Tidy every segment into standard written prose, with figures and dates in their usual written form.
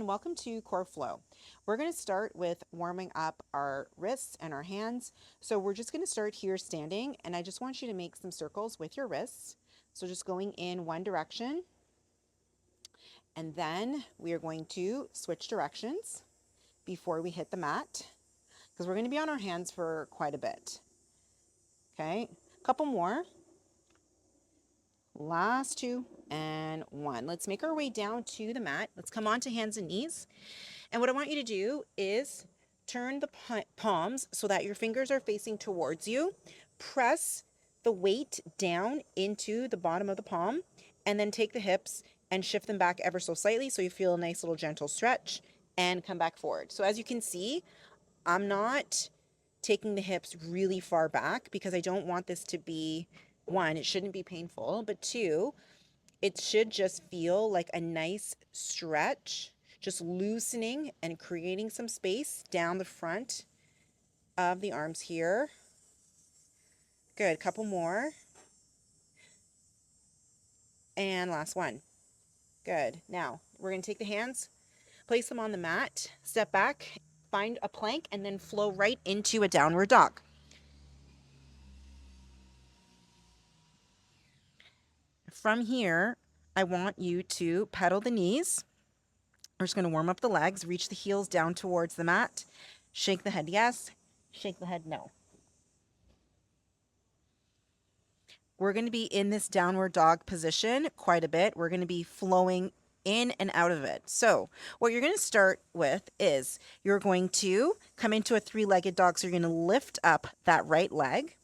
and welcome to Core Flow. We're going to start with warming up our wrists and our hands. So we're just going to start here standing, and I just want you to make some circles with your wrists. So just going in one direction, and then we are going to switch directions before we hit the mat because we're going to be on our hands for quite a bit. Okay, a couple more. Last two and one. Let's make our way down to the mat. Let's come on to hands and knees. And what I want you to do is turn the palms so that your fingers are facing towards you. Press the weight down into the bottom of the palm, and then take the hips and shift them back ever so slightly so you feel a nice little gentle stretch and come back forward. So as you can see, I'm not taking the hips really far back because I don't want this to be, one, it shouldn't be painful, but two, it should just feel like a nice stretch, just loosening and creating some space down the front of the arms here. Good, couple more. And last one. Good. Now, we're going to take the hands, place them on the mat, step back, find a plank, and then flow right into a downward dog. From here, I want you to pedal the knees. We're just going to warm up the legs, reach the heels down towards the mat, shake the head yes, shake the head no. We're going to be in this downward dog position quite a bit. We're going to be flowing in and out of it. So what you're going to start with is you're going to come into a three-legged dog. So you're going to lift up that right leg,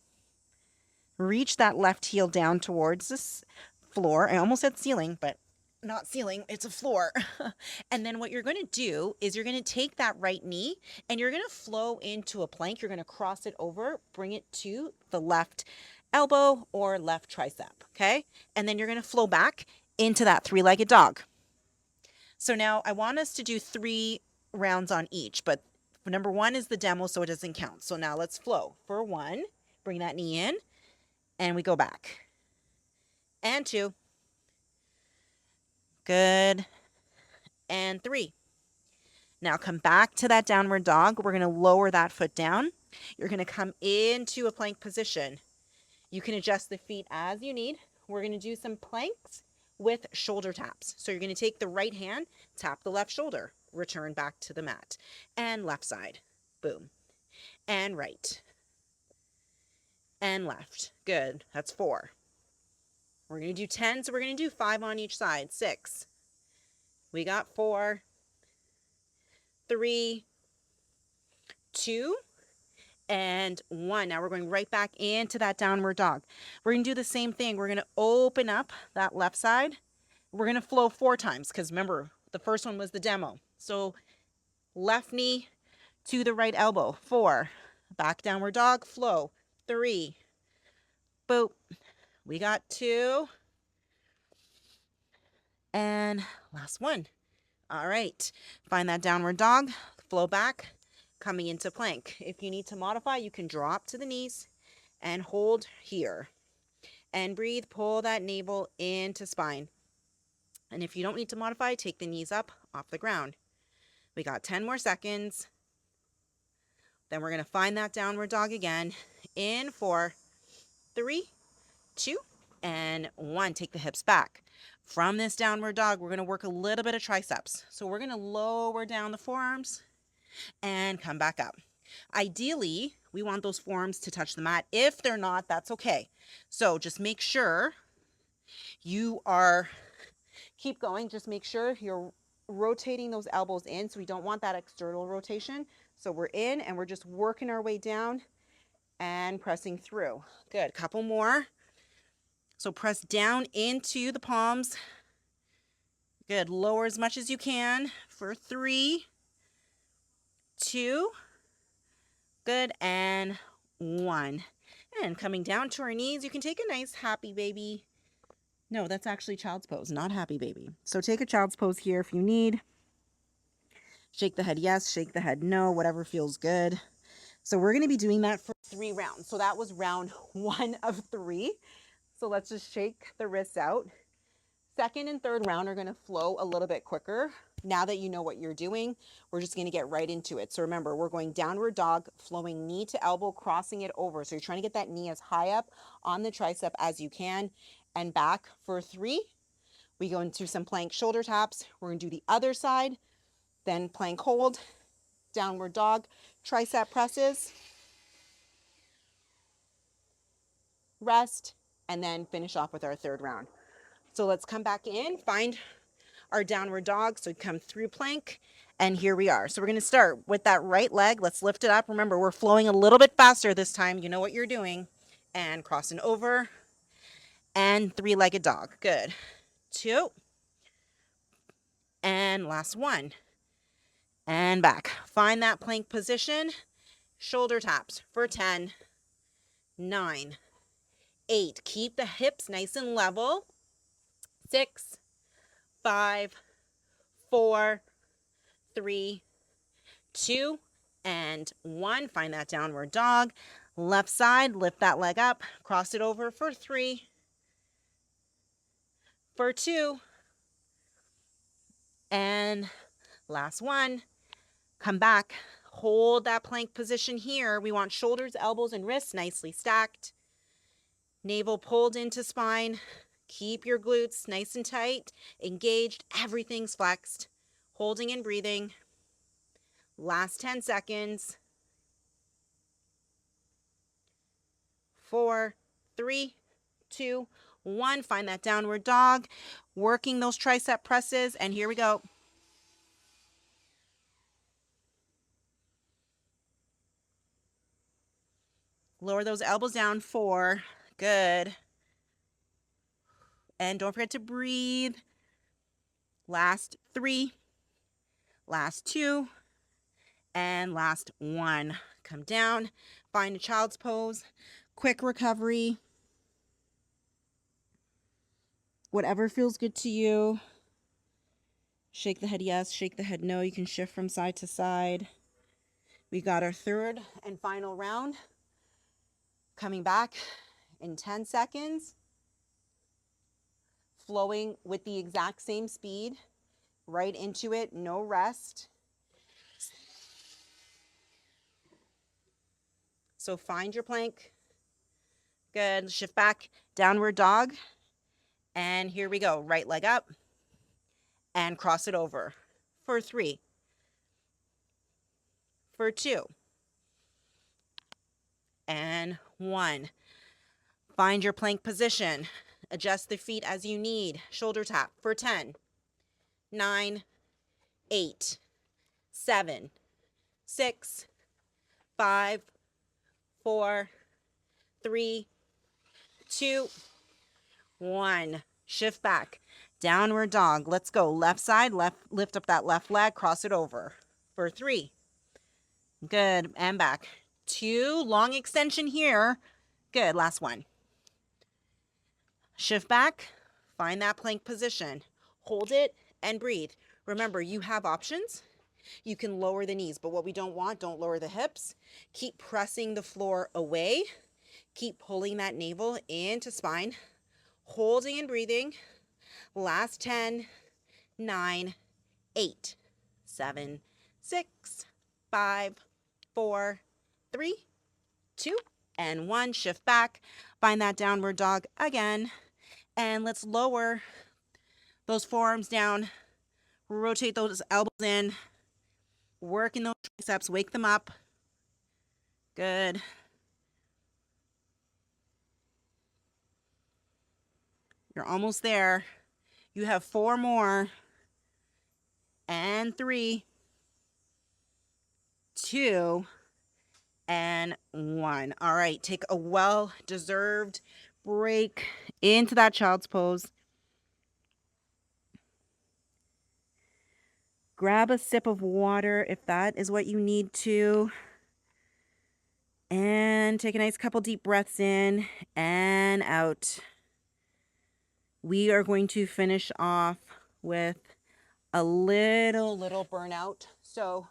reach that left heel down towards this floor. I almost said ceiling, but not ceiling, it's a floor. And then what you're going to do is you're going to take that right knee and you're going to flow into a plank. You're going to cross it over, bring it to the left elbow or left tricep, okay? And then you're going to flow back into that three-legged dog. So now I want us to do 3 rounds on each, but number 1 is the demo, so it doesn't count. So now let's flow. For 1, bring that knee in, and we go back. And 2. Good. And 3. Now come back to that downward dog. We're going to lower that foot down. You're going to come into a plank position. You can adjust the feet as you need. We're going to do some planks with shoulder taps. So you're going to take the right hand, tap the left shoulder, return back to the mat. And left side. Boom. And right. And left. Good. That's 4. We're going to do 10, so we're going to do 5 on each side. 6. We got 4, 3, 2, and 1. Now we're going right back into that downward dog. We're going to do the same thing. We're going to open up that left side. We're going to flow 4 times because remember, the first one was the demo. So left knee to the right elbow. 4. Back downward dog. Flow. 3. Boop. We got 2. And last one. All right. Find that downward dog. Flow back. Coming into plank. If you need to modify, you can drop to the knees and hold here. And breathe. Pull that navel into spine. And if you don't need to modify, take the knees up off the ground. We got 10 more seconds. Then we're going to find that downward dog again. In 4, 3, 2, and 1. Take the hips back. From this downward dog, we're going to work a little bit of triceps. So we're going to lower down the forearms and come back up. Ideally, we want those forearms to touch the mat. If they're not, that's okay. So just make sure you are, keep going. Just make sure you're rotating those elbows in. So we don't want that external rotation. So we're in and we're just working our way down and pressing through. Good. Couple more. So press down into the palms. Good. Lower as much as you can for 3, 2. Good. And 1. And coming down to our knees, you can take a nice happy baby. No, that's actually child's pose, not happy baby. So take a child's pose here if you need. Shake the head yes, shake the head no, whatever feels good. So we're going to be doing that for 3 rounds. So that was round 1 of 3. So let's just shake the wrists out. Second and third round are going to flow a little bit quicker. Now that you know what you're doing, we're just going to get right into it. So remember, we're going downward dog, flowing knee to elbow, crossing it over. So you're trying to get that knee as high up on the tricep as you can, and back for 3. We go into some plank shoulder taps. We're going to do the other side, then plank hold, downward dog, tricep presses, rest, and then finish off with our third round. So let's come back in, find our downward dog. So come through plank, and here we are. So we're going to start with that right leg. Let's lift it up. Remember, we're flowing a little bit faster this time. You know what you're doing. And crossing over, and 3-legged dog. Good. 2, and last 1, and back. Find that plank position. Shoulder taps for 10, 9, 8. Keep the hips nice and level. 6, 5, 4, 3, 2, and 1. Find that downward dog. Left side, lift that leg up, cross it over for 3, for 2, and last 1. Come back, hold that plank position here. We want shoulders, elbows, and wrists nicely stacked. Navel pulled into spine. Keep your glutes nice and tight, engaged, everything's flexed. Holding and breathing. Last 10 seconds. 4, 3, 2, 1. Find that downward dog. Working those tricep presses, and here we go. Lower those elbows down. 4. Good. And don't forget to breathe. Last 3. Last 2. And last 1. Come down. Find a child's pose. Quick recovery. Whatever feels good to you. Shake the head yes, shake the head no. You can shift from side to side. We got our third and final round. Coming back in 10 seconds. Flowing with the exact same speed. Right into it, no rest. So find your plank. Good. Shift back, downward dog. And here we go. Right leg up. And cross it over. For 3. For 2. And 1. Find your plank position. Adjust the feet as you need. Shoulder tap for 10, 9, 8, 7, 6, 5, 4, 3, 2, 1. Shift back. Downward dog. Let's go. Left side. Lift up that left leg. Cross it over. For 3. Good. And back. 2. Long extension here. Good. Last 1. Shift back. Find that plank position. Hold it and breathe. Remember, you have options. You can lower the knees, but what we don't want, don't lower the hips. Keep pressing the floor away. Keep pulling that navel into spine. Holding and breathing. Last 10, 9, 8, 7, 6, 5, 4, 3, 2, and 1. Shift back. Find that downward dog again. And let's lower those forearms down. Rotate those elbows in. Work in those triceps. Wake them up. Good. You're almost there. You have 4 more. And 3, 2, and 1. All right, take a well-deserved break into that child's pose. Grab a sip of water if that is what you need to. And take a nice couple deep breaths in and out. We are going to finish off with a little burnout. So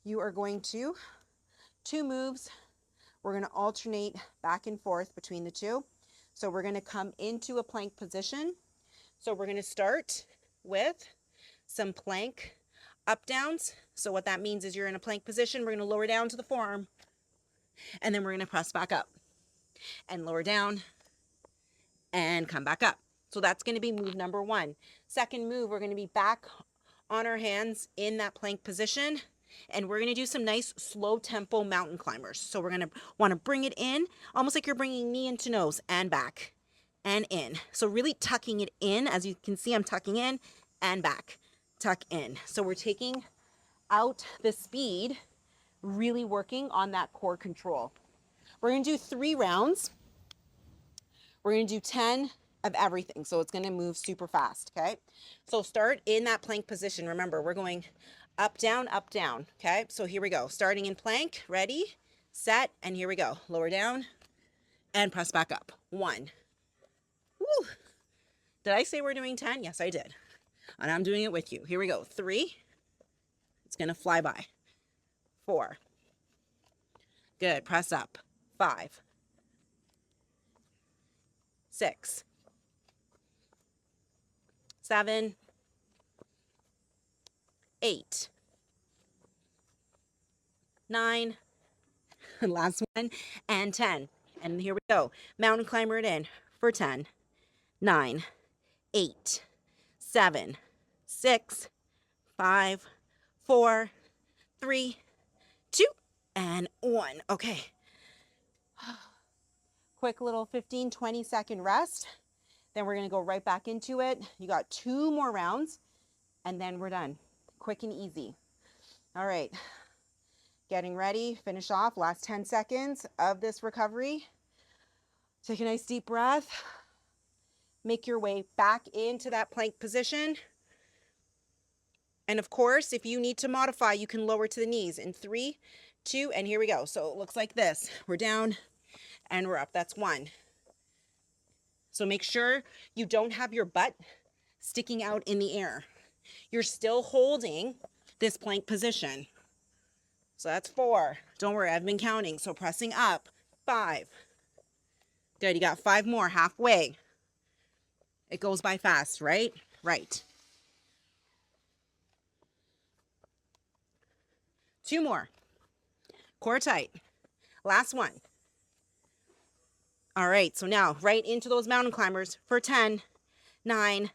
you are going to 2 moves. We're going to alternate back and forth between the 2. So we're going to come into a plank position. So we're going to start with some plank up downs. So what that means is you're in a plank position. We're going to lower down to the forearm, and then we're going to press back up and lower down and come back up. So that's going to be move number one. Second move, we're going to be back on our hands in that plank position, and we're going to do some nice slow tempo mountain climbers. So we're going to want to bring it in almost like you're bringing knee into nose and back and in. So really tucking it in. As you can see, I'm tucking in and back, tuck in. So we're taking out the speed, really working on that core control. We're going to do 3 rounds. We're going to do 10 of everything. So it's going to move super fast. Okay. So start in that plank position. Remember, we're going up, down, up, down. Okay. So here we go. Starting in plank, ready, set, and here we go. Lower down and press back up. 1. Woo. Did I say we're doing 10? Yes, I did. And I'm doing it with you. Here we go. 3. It's going to fly by. 4. Good. Press up. 5. 6. 7. 8. 9. Last one. And 10. And here we go. Mountain climber it in for 10. 9. 8. 7. 6. 5. 4. 3. 2. And 1. Okay. Quick little 15-20 second rest. Then we're going to go right back into it. You got 2 more rounds and then we're done. Quick and easy. All right. Getting ready. Finish off. Last 10 seconds of this recovery. Take a nice deep breath. Make your way back into that plank position. And of course, if you need to modify, you can lower to the knees in 3, 2, and here we go. So it looks like this. We're down and we're up. That's 1. So make sure you don't have your butt sticking out in the air. You're still holding this plank position. So that's 4. Don't worry, I've been counting. So pressing up. 5. Good, you got 5 more, halfway. It goes by fast, right? Right. 2 more. Core tight. Last one. All right, so now right into those mountain climbers for 10, 9,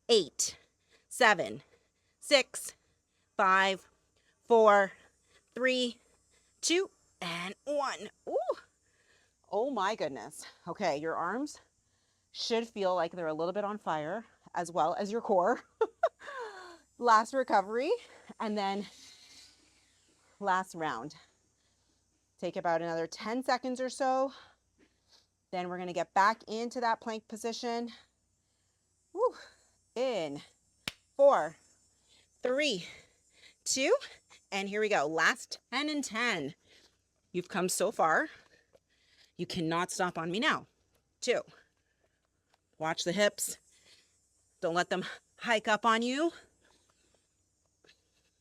8, 7, 6, 5, 4, 3, 2, and 1. Ooh. Oh my goodness. Okay, your arms should feel like they're a little bit on fire, as well as your core. Last recovery, and then last round. Take about another 10 seconds or so. Then we're going to get back into that plank position. Woo. In 4, 3, 2, and here we go. Last 10 and 10. You've come so far. You cannot stop on me now. 2. Watch the hips. Don't let them hike up on you.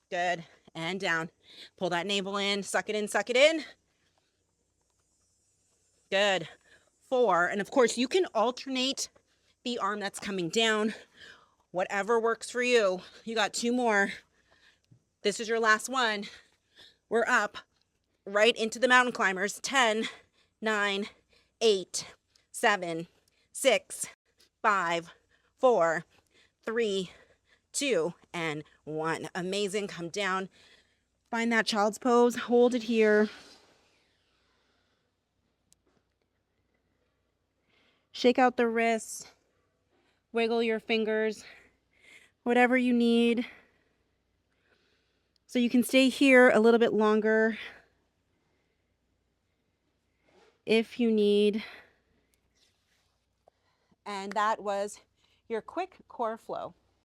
Good. And down. Pull that navel in. Suck it in, suck it in. Good. 4. And of course, you can alternate the arm that's coming down. Whatever works for you. You got 2 more. This is your last one. We're up right into the mountain climbers. 10, 9, 8, 7, 6, 5, 4, 3, 2, and 1. Amazing. Come down. Find that child's pose. Hold it here. Shake out the wrists. Wiggle your fingers. Whatever you need. So you can stay here a little bit longer if you need. And that was your quick core flow.